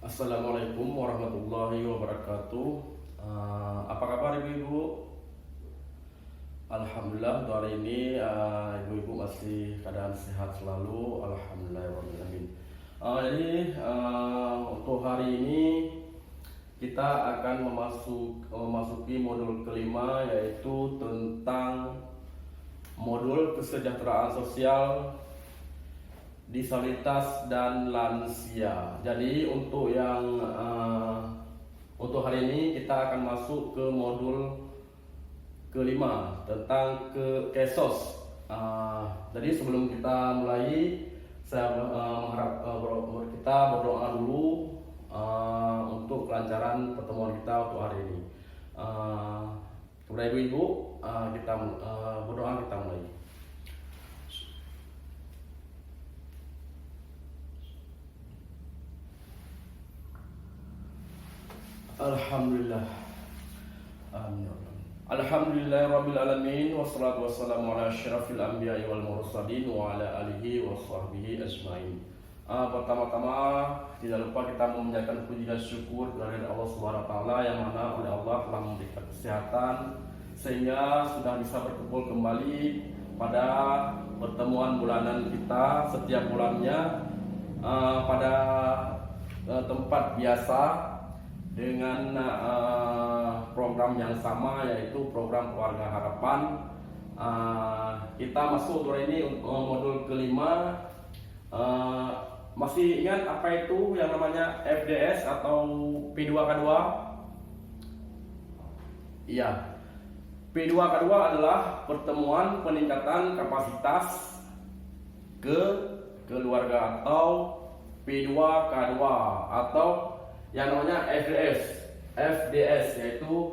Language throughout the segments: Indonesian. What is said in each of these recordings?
Assalamualaikum warahmatullahi wabarakatuh. Apa kabar ibu-ibu? Alhamdulillah untuk hari ini ibu-ibu masih keadaan sehat selalu. Alhamdulillahirobbilalamin. Untuk hari ini kita akan memasuki modul kelima, yaitu tentang modul kesejahteraan sosial, disabilitas dan lansia. Jadi untuk hari ini kita akan masuk ke modul kelima tentang KESOS. Jadi sebelum kita mulai, saya mengharap kita berdoa dulu untuk kelancaran pertemuan kita untuk hari ini. Kepada ibu-ibu, kita berdoa, kita mulai. Alhamdulillah. Amin. Alhamdulillahirabbil alamin, wassalatu wassalamu ala asyrafil anbiya'i wal mursalin wa ala alihi wa sahbihi ajmain. Pertama-tama tidak lupa kita memanjatkan puji dan syukur kepada Allah Subhanahu wa taala, yang mana oleh Allah telah memberikan kesehatan sehingga sudah bisa berkumpul kembali pada pertemuan bulanan kita setiap bulannya pada tempat biasa dengan program yang sama, yaitu program Keluarga Harapan. Kita masuk untuk ini modul kelima. Masih ingat apa itu yang namanya FDS atau P2K2? Iya, P2K2 adalah pertemuan peningkatan kapasitas keluarga, atau P2K2, atau yang namanya FDS, yaitu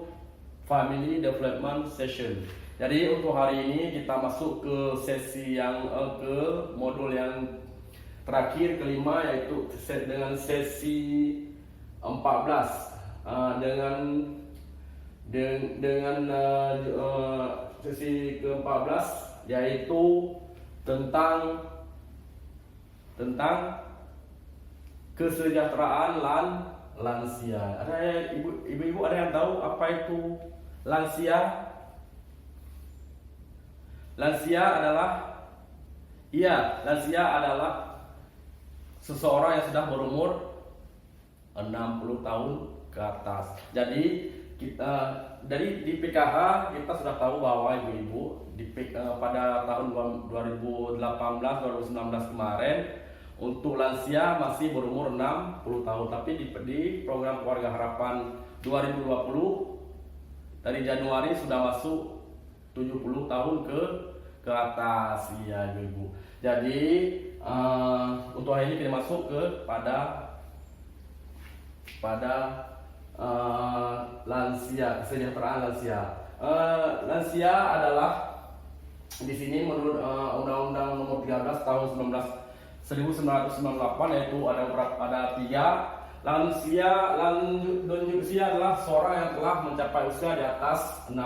Family Development Session. Jadi untuk hari ini kita masuk ke sesi ke modul yang terakhir, kelima, yaitu dengan sesi 14 sesi ke-14, yaitu tentang kesejahteraan lansia. Ada ibu-ibu ada yang tahu apa itu lansia? Lansia adalah seseorang yang sudah berumur 60 tahun ke atas. Jadi di PKH kita sudah tahu bahwa ibu-ibu pada tahun 2018-2019 kemarin, untuk lansia masih berumur 60 tahun, tapi di program Keluarga Harapan 2020 dari Januari sudah masuk 70 tahun ke atas, ya ibu. Jadi untuk hari ini kita masuk pada lansia, kesejahteraan lansia. Lansia adalah di sini menurut Undang-Undang Nomor 13 tahun 1998, yaitu ada tiga. Lansia adalah seorang yang telah mencapai usia di atas 60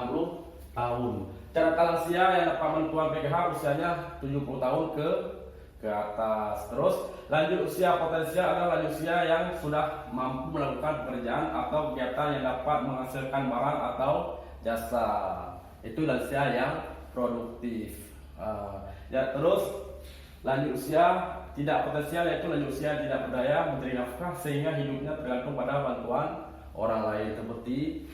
tahun. Catatan lansia yang dapat menentukan PKH usianya 70 tahun ke atas. Terus lanjut usia potensial adalah lanjut usia yang sudah mampu melakukan pekerjaan atau kegiatan yang dapat menghasilkan barang atau jasa. Itu lansia yang produktif. Terus lanjut usia tidak potensial, yaitu lanjut usia tidak berdaya mencari nafkah sehingga hidupnya tergantung pada bantuan orang lain, seperti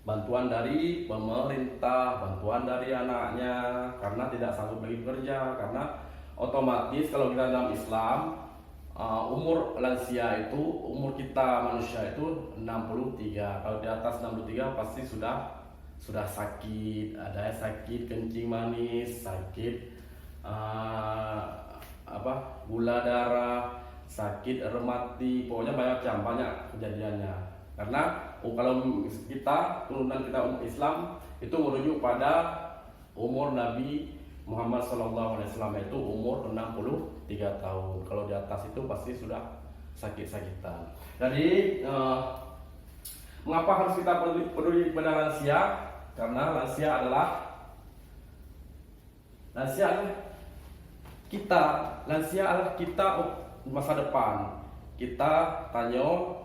bantuan dari pemerintah, bantuan dari anaknya karena tidak sanggup lagi bekerja. Karena otomatis kalau kita dalam Islam, umur lansia itu, umur kita manusia itu 63. Kalau di atas 63 pasti sudah sakit, ada sakit kencing manis, sakit gula darah, sakit rematik, pokoknya banyak kejadiannya. Karena kalau kita turunan kita umat Islam itu merujuk pada umur Nabi Muhammad SAW, yaitu umur 63 tahun. Kalau di atas itu pasti sudah sakit-sakitan. Jadi mengapa harus kita peduli pada lansia? Karena lansia adalah kita, lansia adalah kita masa depan. kita tanyo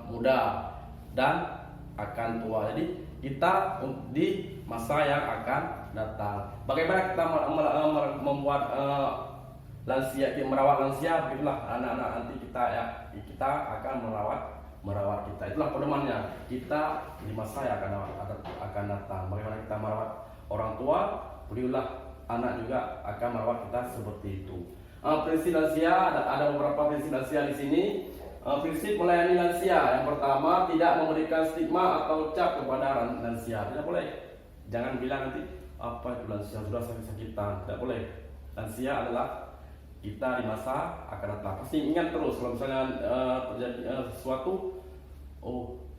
muda dan akan tua. Jadi kita di masa yang akan datang. Bagaimana kita membuat lansia, merawat lansia? Begitulah anak-anak nanti kita akan merawat kita. Itulah pedomannya. Kita di masa yang akan datang. Bagaimana kita merawat orang tua? Begitulah anak juga akan merawat kita seperti itu. Prinsip lansia ada beberapa prinsip lansia di sini. Prinsip melayani lansia. Yang pertama, tidak memberikan stigma atau cap kepada lansia. Tidak boleh. Jangan bilang nanti apa itu lansia sudah sakit-sakitan. Tidak boleh. Lansia adalah kita di masa akan datang. Pasti ingat terus kalau misalnya terjadi sesuatu,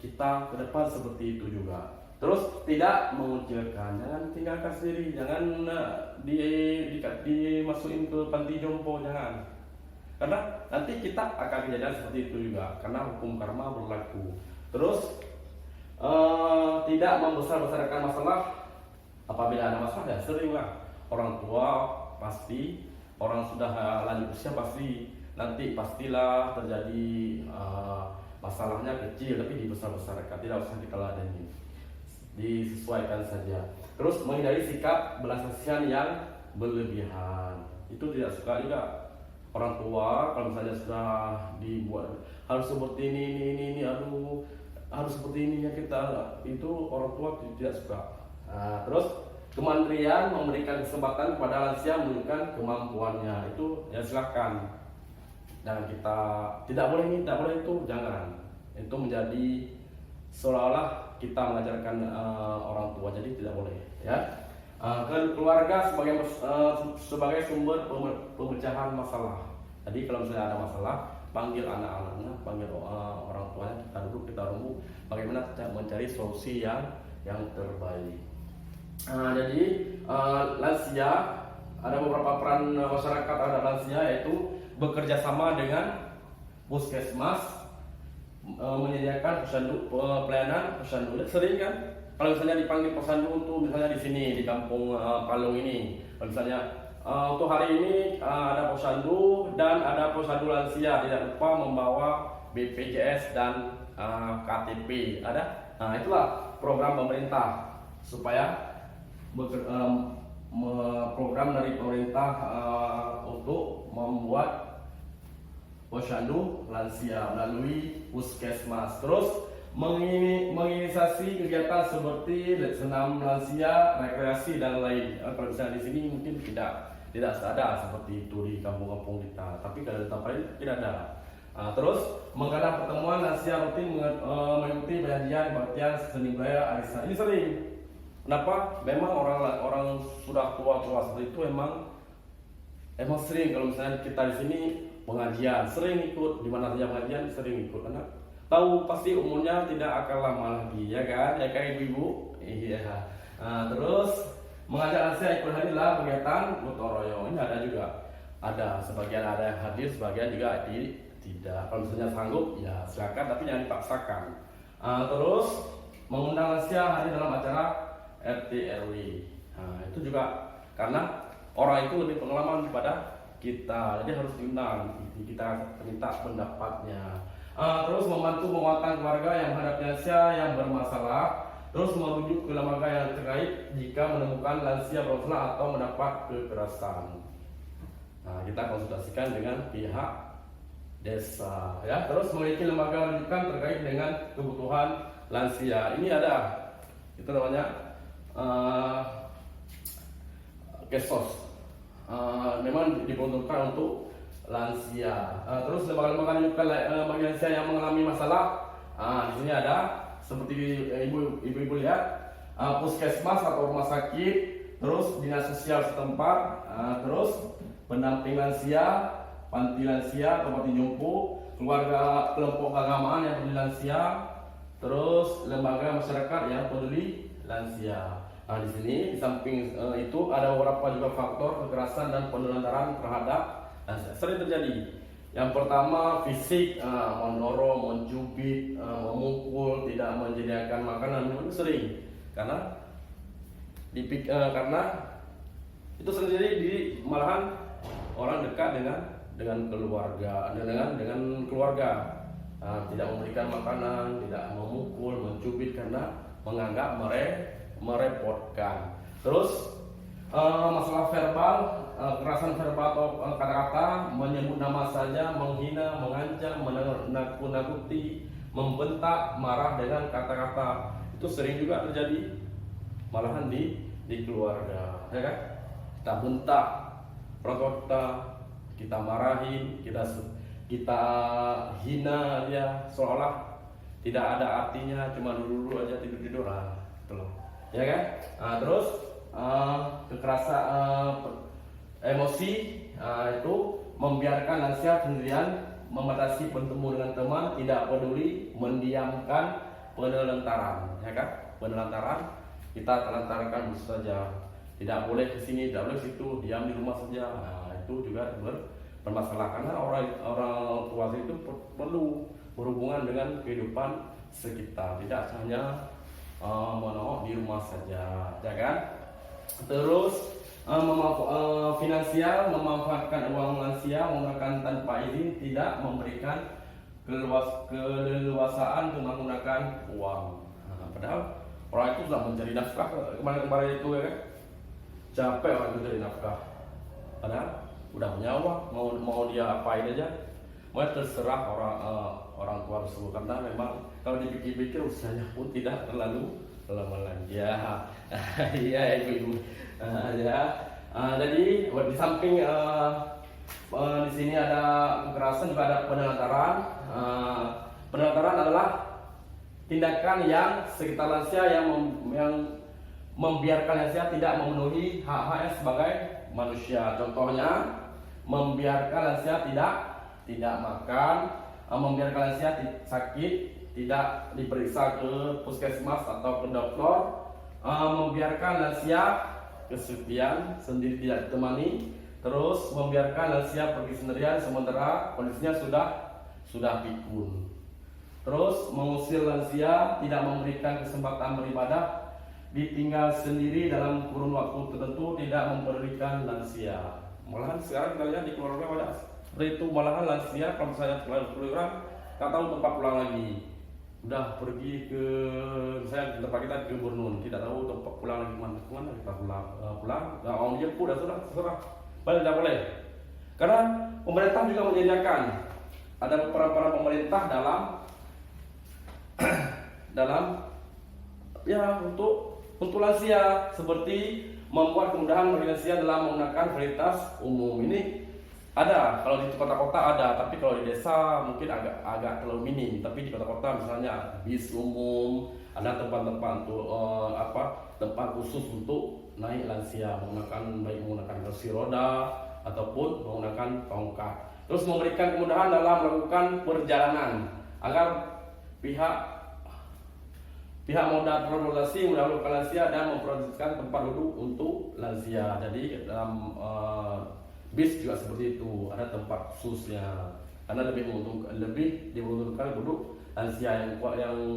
kita ke depan seperti itu juga. Terus tidak mengucilkan, jangan tinggalkan sendiri, jangan dimasukin ke panti jompo, jangan. Karena nanti kita akan kejadian seperti itu juga, karena hukum karma berlaku. Terus tidak membesar-besarkan masalah. Apabila ada masalah ya seringlah. Orang tua pasti, orang sudah lanjut usia pasti nanti pastilah terjadi masalahnya kecil, tapi dibesar-besarkan, tidak usah diteladani, disesuaikan saja. Terus menghindari sikap belas kasihan yang berlebihan, itu tidak suka juga. Orang tua kalau misalnya sudah dibuat harus seperti ini, aduh harus seperti ini ya kita, itu orang tua tidak suka. Terus kemandirian, memberikan kesempatan kepada lansia menunjukkan kemampuannya, itu ya silakan. Jangan kita tidak boleh ini, tidak boleh itu, jangan. Itu menjadi seolah-olah kita mengajarkan orang tua, jadi tidak boleh ya. Keluarga sebagai sumber pemecahan masalah. Jadi kalau misalnya ada masalah, panggil anak-anaknya, panggil orang tuanya, kita duduk, kita rembuk bagaimana kita mencari solusi yang terbaik. Jadi lansia, ada beberapa peran masyarakat terhadap lansia, yaitu bekerja sama dengan puskesmas, menyediakan pelayanan posyandu. Sering kan kalau misalnya dipanggil posyandu untuk misalnya di sini di kampung Palung ini, misalnya untuk hari ini ada posyandu dan ada posyandu lansia, tidak lupa membawa BPJS dan KTP ada. Nah itulah program pemerintah supaya program dari pemerintah untuk membuat posyandu lansia melalui puskesmas. Terus menginisiasi kegiatan seperti senam lansia, rekreasi dan lain. Kalau misalnya di sini mungkin tidak ada seperti itu di kampung-kampung kita, tapi kalau di tempat lain tidak ada. Terus mengadakan pertemuan lansia rutin mengikuti penyajian, kebaktian, seni budaya, arisan. Ini sering. Kenapa? Memang orang sudah tua seperti itu emang sering. Kalau misalnya kita di sini pengajian sering ikut, di mana saja pengajian sering ikut, karena tahu pasti umurnya tidak akan lama lagi, ya kan ibu-ibu. Iya. Terus mengajak lansia ikut hadirlah kegiatan gotong royong. Ini ada juga, ada sebagian ada yang hadir, sebagian juga tidak. Kalau misalnya sanggup ya silakan, tapi jangan dipaksakan. Terus mengundang lansia hadir dalam acara RT RW. Itu juga karena orang itu lebih pengalaman daripada kita, jadi harus diundang, kita minta pendapatnya. Terus membantu penguatan keluarga yang menghadapi lansia yang bermasalah. Terus merujuk ke lembaga yang terkait jika menemukan lansia bermasalah atau mendapat kekerasan. Kita konsultasikan dengan pihak desa ya. Terus memiliki lembaga rujukan terkait dengan kebutuhan lansia. Ini ada, itu namanya Kesos. Memang diperuntukkan untuk lansia. Terus lembaga-lembaga rujukan bagi lansia yang mengalami masalah. Di sini ada seperti ibu-ibu lihat, puskesmas atau rumah sakit, terus dinas sosial setempat, terus pendamping lansia, panti lansia atau panti jompo, keluarga kelompok keagamaan yang peduli lansia, terus lembaga masyarakat yang peduli lansia. Di sini di samping itu ada beberapa juga faktor kekerasan dan penelantaran terhadap lansia sering terjadi. Yang pertama fisik, mendorong, mencubit, memukul, tidak menyediakan makanan, itu sering karena itu sendiri di malahan orang dekat dengan dengan keluarga, dengan keluarga. Tidak memberikan makanan, tidak memukul, mencubit karena menganggap merepotkan. Terus masalah verbal, kekerasan verbal atau kata-kata, menyebut nama saja, menghina, mengancam, menakut-nakuti, membentak, marah dengan kata-kata, itu sering juga terjadi malahan di keluarga, ya kan? Kita bentak orang tua kita marahin, kita hina dia seolah tidak ada artinya, cuma dulu aja tidur gitu loh, ya kan? Terus kekerasan emosi, itu membiarkan lansia sendirian, membatasi bertemu dengan teman, tidak peduli, mendiamkan, penelantaran, ya kan? Penelantaran, kita telantarkan saja, tidak boleh ke sini, tidak boleh ke situ, diam di rumah saja. Itu juga bermasalah karena orang tua itu perlu berhubungan dengan kehidupan sekitar, tidak hanya menongok di rumah saja, ya kan? Terus finansial, memanfaatkan uang lansia menggunakan tanpa izin, tidak memberikan keleluasaan untuk menggunakan uang. Padahal orang itu sudah mencari nafkah kemarin itu, ya kan? Capek orang itu cari nafkah, padahal udah punya uang, mau dia apain aja, mau terserah orang tua tersebut, karena memang kalau dipikir-pikir usianya pun tidak terlalu lama lagi, ya. Iya ibu-ibu, ya. Jadi di samping di sini ada kekerasan, juga ada penelantaran. Penelantaran adalah tindakan yang sekitar lansia yang membiarkan lansia tidak memenuhi hak-haknya sebagai manusia. Contohnya, membiarkan lansia tidak makan, membiarkan lansia sakit, tidak diperiksa ke puskesmas atau ke dokter, membiarkan lansia kesepian, sendiri tidak ditemani, terus membiarkan lansia pergi sendirian sementara kondisinya sudah pikun. Terus mengusir lansia, tidak memberikan kesempatan beribadah, ditinggal sendiri dalam kurun waktu tertentu, tidak mempedulikan lansia. Malahan sekarang kita lihat di keluarga banyak seperti itu, malahan lansia kalau misalnya keluarga nggak tahu tempat pulang lagi, udah pergi ke misalnya di tempat kita ke Borneo, tidak tahu tempat pulang lagi kemana kita pulang, nggak mau dijemput, dah terserah, balik tidak boleh, karena pemerintah juga menyediakan, ada peran pemerintah dalam ya untuk lansia, seperti membuat kemudahan bagi lansia dalam menggunakan fasilitas umum. Ini ada, kalau di kota-kota ada, tapi kalau di desa mungkin agak terlalu minim. Tapi di kota-kota misalnya bis umum, ada tempat-tempat untuk tempat khusus untuk naik lansia, baik menggunakan kursi roda ataupun menggunakan tongkat. Terus memberikan kemudahan dalam melakukan perjalanan agar pihak moda transportasi mendahulukan lansia dan memprioritaskan tempat duduk untuk lansia. Jadi dalam bis juga seperti itu, ada tempat khususnya karena lebih diuntungkan duduk lansia yang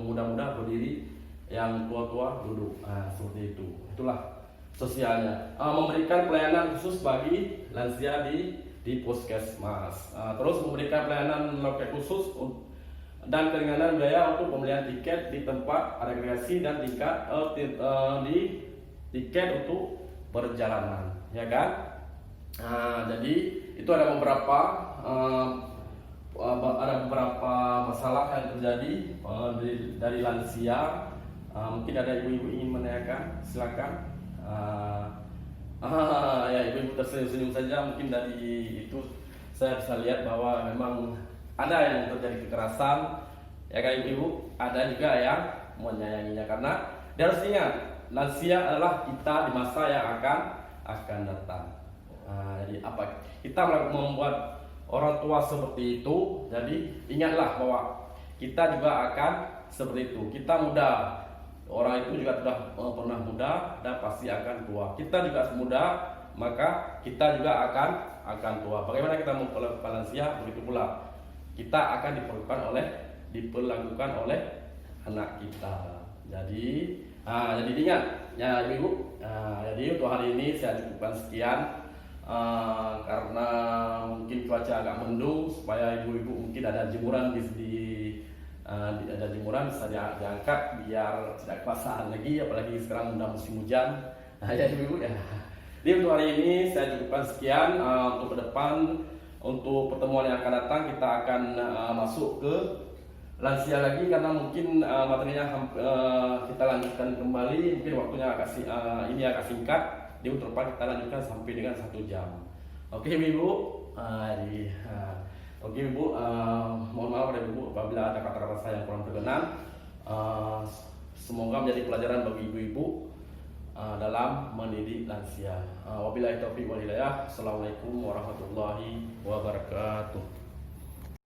muda-muda berdiri, yang tua-tua duduk. Seperti itu. Itulah sosialnya. Memberikan pelayanan khusus bagi lansia di puskesmas. Terus memberikan pelayanan loket khusus dan keringanan biaya untuk pembelian tiket di tempat rekreasi dan di tiket untuk perjalanan, ya kan? Jadi itu ada beberapa masalah yang terjadi dari lansia. Mungkin ada ibu-ibu ingin menanyakan, silakan. Ya, ibu-ibu tersenyum saja. Mungkin dari itu saya bisa lihat bahwa memang ada yang terjadi kekerasan, ya kan ibu-ibu, ada juga yang menyayanginya, karena dia harus ingat lansia adalah kita di masa yang akan datang. Jadi apa kita membuat orang tua seperti itu, jadi ingatlah bahwa kita juga akan seperti itu. Kita muda, orang itu juga sudah pernah muda dan pasti akan tua. Kita juga muda, maka kita juga akan tua. Bagaimana kita memperlakukan lansia, begitu pula kita akan diperlakukan oleh anak kita. Jadi ingat ya ibu. Jadi untuk hari ini saya cukupkan sekian. karena mungkin cuaca agak mendung, supaya ibu-ibu mungkin ada jemuran ada jemuran bisa diangkat biar tidak kebasaan lagi, apalagi sekarang udah musim hujan. Nah ya ibu-ibu ya. Jadi untuk hari ini saya cukupkan sekian. Untuk ke depan, untuk pertemuan yang akan datang kita akan masuk ke lansia lagi, karena mungkin materinya kita lanjutkan kembali, mungkin waktunya ini agak singkat. Di untuk depan kita lanjutkan sampai dengan 1 jam. Oke ibu. Oke ibu, mohon maaf ya ibu apabila ada kata-kata saya yang kurang berkenan. Semoga menjadi pelajaran bagi ibu-ibu dalam mendidik lansia. Wabillahi taufiq wal hidayah. Assalamualaikum warahmatullahi wabarakatuh.